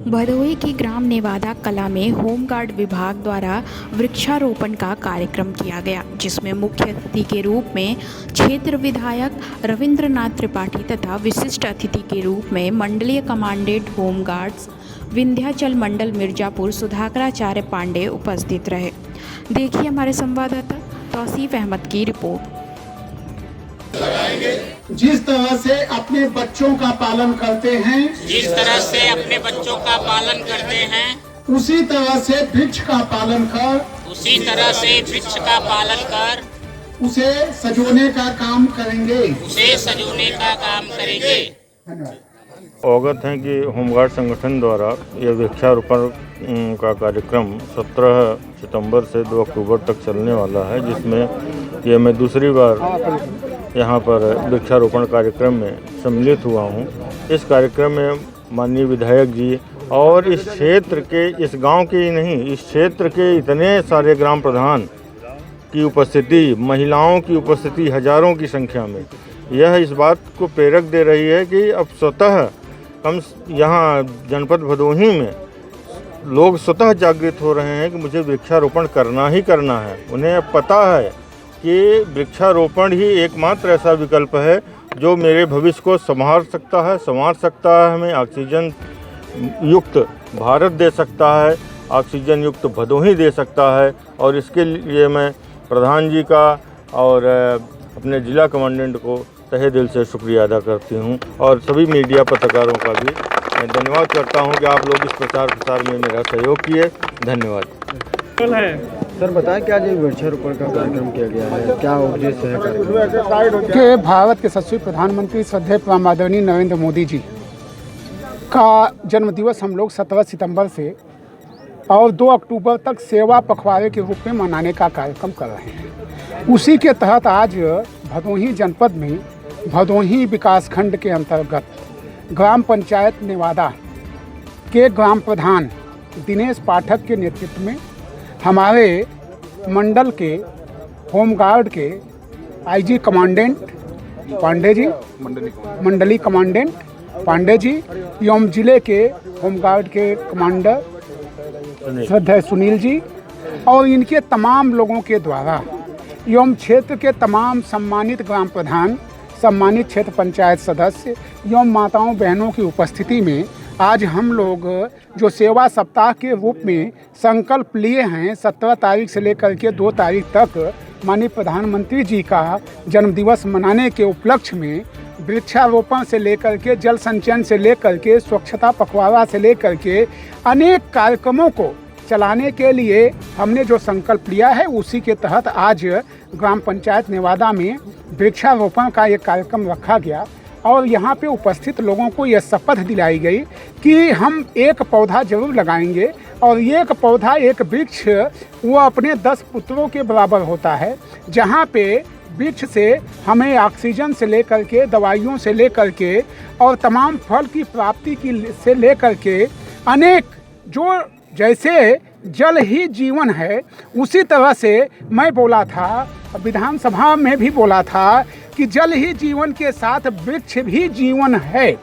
भदोही की ग्राम नेवादा कला में होमगार्ड विभाग द्वारा वृक्षारोपण का कार्यक्रम किया गया, जिसमें मुख्य अतिथि के रूप में क्षेत्र विधायक रविंद्रनाथ त्रिपाठी तथा विशिष्ट अतिथि के रूप में मंडलीय कमांडेंट होमगार्ड्स विंध्याचल मंडल मिर्जापुर सुधाकराचार्य पांडे उपस्थित रहे। देखिए हमारे संवाददाता तौसीफ अहमद की रिपोर्ट। जिस तरह से अपने बच्चों का पालन करते हैं, उसी तरह से वृक्ष का पालन कर, उसे सजोने का काम करेंगे। अवगत हैं कि होमगार्ड संगठन द्वारा यह वृक्षारोपण का कार्यक्रम 17 सितंबर से 2 अक्टूबर तक चलने वाला है, जिसमें यह मैं दूसरी बार यहाँ पर वृक्षारोपण कार्यक्रम में सम्मिलित हुआ हूँ। इस कार्यक्रम में माननीय विधायक जी और इस क्षेत्र के, इस गांव के ही नहीं, इस क्षेत्र के इतने सारे ग्राम प्रधान की उपस्थिति, महिलाओं की उपस्थिति हजारों की संख्या में, यह इस बात को प्रेरक दे रही है कि अब स्वतः हम यहाँ जनपद भदोही में लोग स्वतः जागृत हो रहे हैं कि मुझे वृक्षारोपण करना ही करना है। उन्हें अब पता है कि वृक्षारोपण ही एकमात्र ऐसा विकल्प है जो मेरे भविष्य को संवार सकता है, हमें ऑक्सीजन युक्त भारत दे सकता है, ऑक्सीजन युक्त भदोही दे सकता है। और इसके लिए मैं प्रधान जी का और अपने जिला कमांडेंट को तहे दिल से शुक्रिया अदा करती हूं, और सभी मीडिया पत्रकारों का भी मैं धन्यवाद करता हूं कि आप लोग इस प्रचार प्रसार में मेरा सहयोग किए। धन्यवाद। सर बताएं क्या जो वृक्षारोपण का कार्यक्रम किया गया है, क्या उद्देश्य है कार्यक्रम? भारत के यशस्वी प्रधानमंत्री श्रद्धेय प्रणाम आदरणीय नरेंद्र मोदी जी का जन्मदिवस हम लोग 17 सितंबर से और 2 अक्टूबर तक सेवा पखवाड़े के रूप में मनाने का कार्यक्रम कर रहे हैं। उसी के तहत आज भदोही जनपद में भदोही विकासखंड के अंतर्गत ग्राम पंचायत नेवादा के ग्राम प्रधान दिनेश पाठक के नेतृत्व में हमारे मंडल के होमगार्ड के आईजी कमांडेंट पांडे जी, मंडली कमांडेंट पांडे जी एवं जिले के होमगार्ड के कमांडर श्रद्धेय सुनील जी और इनके तमाम लोगों के द्वारा एवं क्षेत्र के तमाम सम्मानित ग्राम प्रधान, सम्मानित क्षेत्र पंचायत सदस्य एवं माताओं बहनों की उपस्थिति में आज हम लोग जो सेवा सप्ताह के रूप में संकल्प लिए हैं, 17 तारीख से लेकर के 2 तारीख तक माननीय प्रधानमंत्री जी का जन्मदिवस मनाने के उपलक्ष्य में वृक्षारोपण से लेकर के जल संचयन से लेकर के स्वच्छता पखवाड़ा से लेकर के अनेक कार्यक्रमों को चलाने के लिए हमने जो संकल्प लिया है, उसी के तहत आज ग्राम पंचायत नेवादा में वृक्षारोपण का एक कार्यक्रम रखा गया और यहाँ पे उपस्थित लोगों को यह शपथ दिलाई गई कि हम एक पौधा जरूर लगाएंगे और एक पौधा, एक वृक्ष वो अपने 10 पुत्रों के बराबर होता है, जहाँ पे वृक्ष से हमें ऑक्सीजन से लेकर के, दवाइयों से लेकर के और तमाम फल की प्राप्ति की से लेकर के अनेक, जो जैसे जल ही जीवन है, उसी तरह से मैं बोला था, विधानसभा में भी बोला था कि जल ही जीवन के साथ वृक्ष भी जीवन है।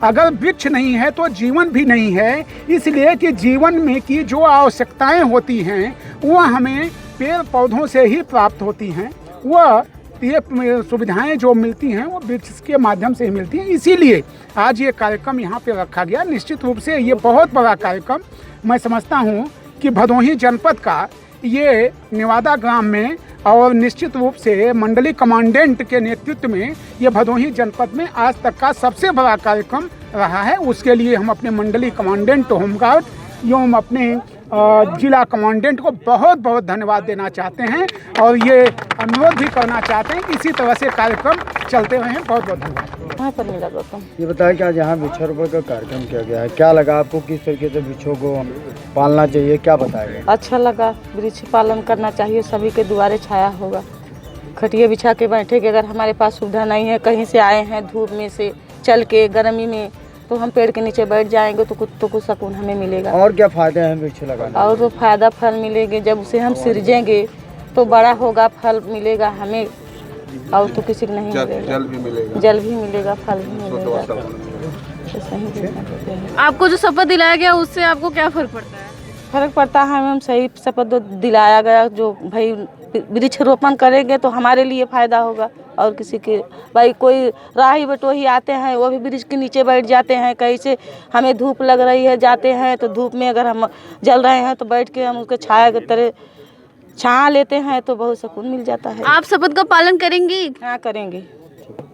अगर वृक्ष नहीं है तो जीवन भी नहीं है, इसलिए कि जीवन में की जो आवश्यकताएं होती हैं वह हमें पेड़ पौधों से ही प्राप्त होती हैं। वह ये सुविधाएं जो मिलती हैं वो वृक्ष के माध्यम से ही मिलती हैं। इसीलिए आज ये कार्यक्रम यहाँ पे रखा गया। निश्चित रूप से ये बहुत बड़ा कार्यक्रम मैं समझता हूँ कि भदोही जनपद का ये नेवादा ग्राम में और निश्चित रूप से मंडली कमांडेंट के नेतृत्व में ये भदोही जनपद में आज तक का सबसे बड़ा कार्यक्रम रहा है। उसके लिए हम अपने मंडली कमांडेंट होमगार्ड एवं अपने जिला कमांडेंट को बहुत बहुत धन्यवाद देना चाहते हैं और ये अनुरोध भी करना चाहते हैं कि इसी तरह से कार्यक्रम चलते रहें। बहुत बहुत धन्यवाद। वहाँ पर मिला गौतम। ये बताया कि आज यहाँ वृक्षारोपण का कार्यक्रम किया गया है, क्या लगा आपको, किस तरीके से वृक्षों को पालना चाहिए, क्या बताएगा? अच्छा लगा, वृक्ष पालन करना चाहिए, सभी के दुआरे छाया होगा, खटिया बिछा के बैठेंगे। अगर हमारे पास सुविधा नहीं है, कहीं से आए हैं धूप में से चल के गर्मी में, तो हम पेड़ के नीचे बैठ जाएंगे तो कुछ सुकून हमें मिलेगा। और क्या फायदे हैं वृक्ष लगाने? और तो फायदा फल मिलेंगे, जब उसे हम सिरजेंगे तो बड़ा होगा, फल मिलेगा हमें और तो किसी को नहीं मिलेगा। जल भी मिलेगा, फल भी मिलेगा। बस यही देखना चाहते हैं। आपको जो शपथ दिलाया गया उससे आपको क्या फर्क पड़ता है? फर्क पड़ता है मैम, सही शपथ दिलाया गया जो भाई वृक्ष रोपण करेंगे तो हमारे लिए फ़ायदा होगा और किसी के भाई कोई राही बटोही आते हैं वो भी वृक्ष के नीचे बैठ जाते हैं। कहीं से हमें धूप लग रही है जाते हैं तो धूप में अगर हम जल रहे हैं तो बैठ के हम उसके छाया की तरह छाया लेते हैं तो बहुत सुकून मिल जाता है। आप शपथ का पालन करेंगी? हाँ करेंगे।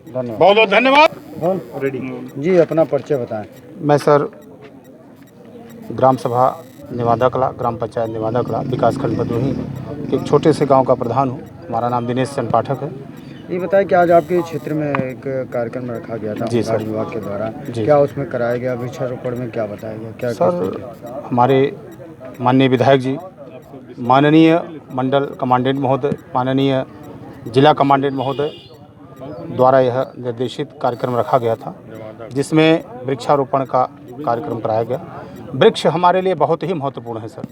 धन्यवाद। बहुत बहुत धन्यवाद। जी अपना परिचय बताएं। मैं सर ग्राम सभा नेवादा कला, ग्राम पंचायत नेवादा कला, विकासखंड भदोही के एक छोटे से गांव का प्रधान हूं। हमारा नाम दिनेश चंद पाठक है। ये बताएं कि आज आपके क्षेत्र में एक कार्यक्रम रखा गया था जी सर। होमगार्ड विभाग के द्वारा, जी। क्या उसमें कराया गया? वृक्षारोपण में क्या बताया गया? क्या सर हमारे माननीय विधायक जी, माननीय मंडल कमांडेंट महोदय, माननीय जिला कमांडेंट महोदय द्वारा यह निर्देशित कार्यक्रम रखा गया था जिसमें वृक्षारोपण का कार्यक्रम कराया गया। वृक्ष हमारे लिए बहुत ही महत्वपूर्ण है सर।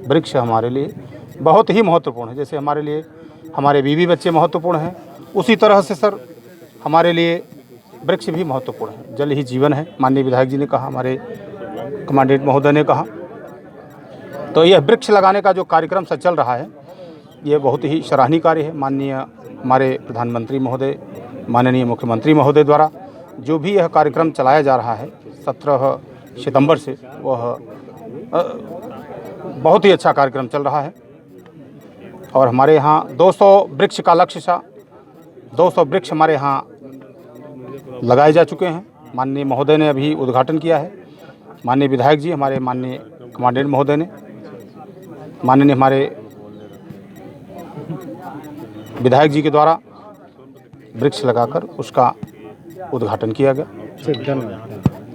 वृक्ष हमारे लिए बहुत ही महत्वपूर्ण है। जैसे हमारे लिए हमारे बीवी बच्चे महत्वपूर्ण हैं, उसी तरह से सर हमारे लिए वृक्ष भी महत्वपूर्ण है। जल ही जीवन है, माननीय विधायक जी ने कहा, हमारे कमांडेंट महोदय ने कहा। तो यह वृक्ष लगाने का जो कार्यक्रम सर चल रहा है ये बहुत ही सराहनीय कार्य है। माननीय हमारे प्रधानमंत्री महोदय, माननीय मुख्यमंत्री महोदय द्वारा जो भी यह कार्यक्रम चलाया जा रहा है 17 सितंबर से, वह बहुत ही अच्छा कार्यक्रम चल रहा है। और हमारे यहाँ 200 वृक्ष का लक्ष्य था। 200 वृक्ष हमारे यहाँ लगाए जा चुके हैं। माननीय महोदय ने अभी उद्घाटन किया है। माननीय विधायक जी, हमारे माननीय कमांडेंट महोदय ने, माननीय हमारे विधायक जी के द्वारा वृक्ष लगाकर उसका उद्घाटन किया गया। ठीक, धन्यवाद।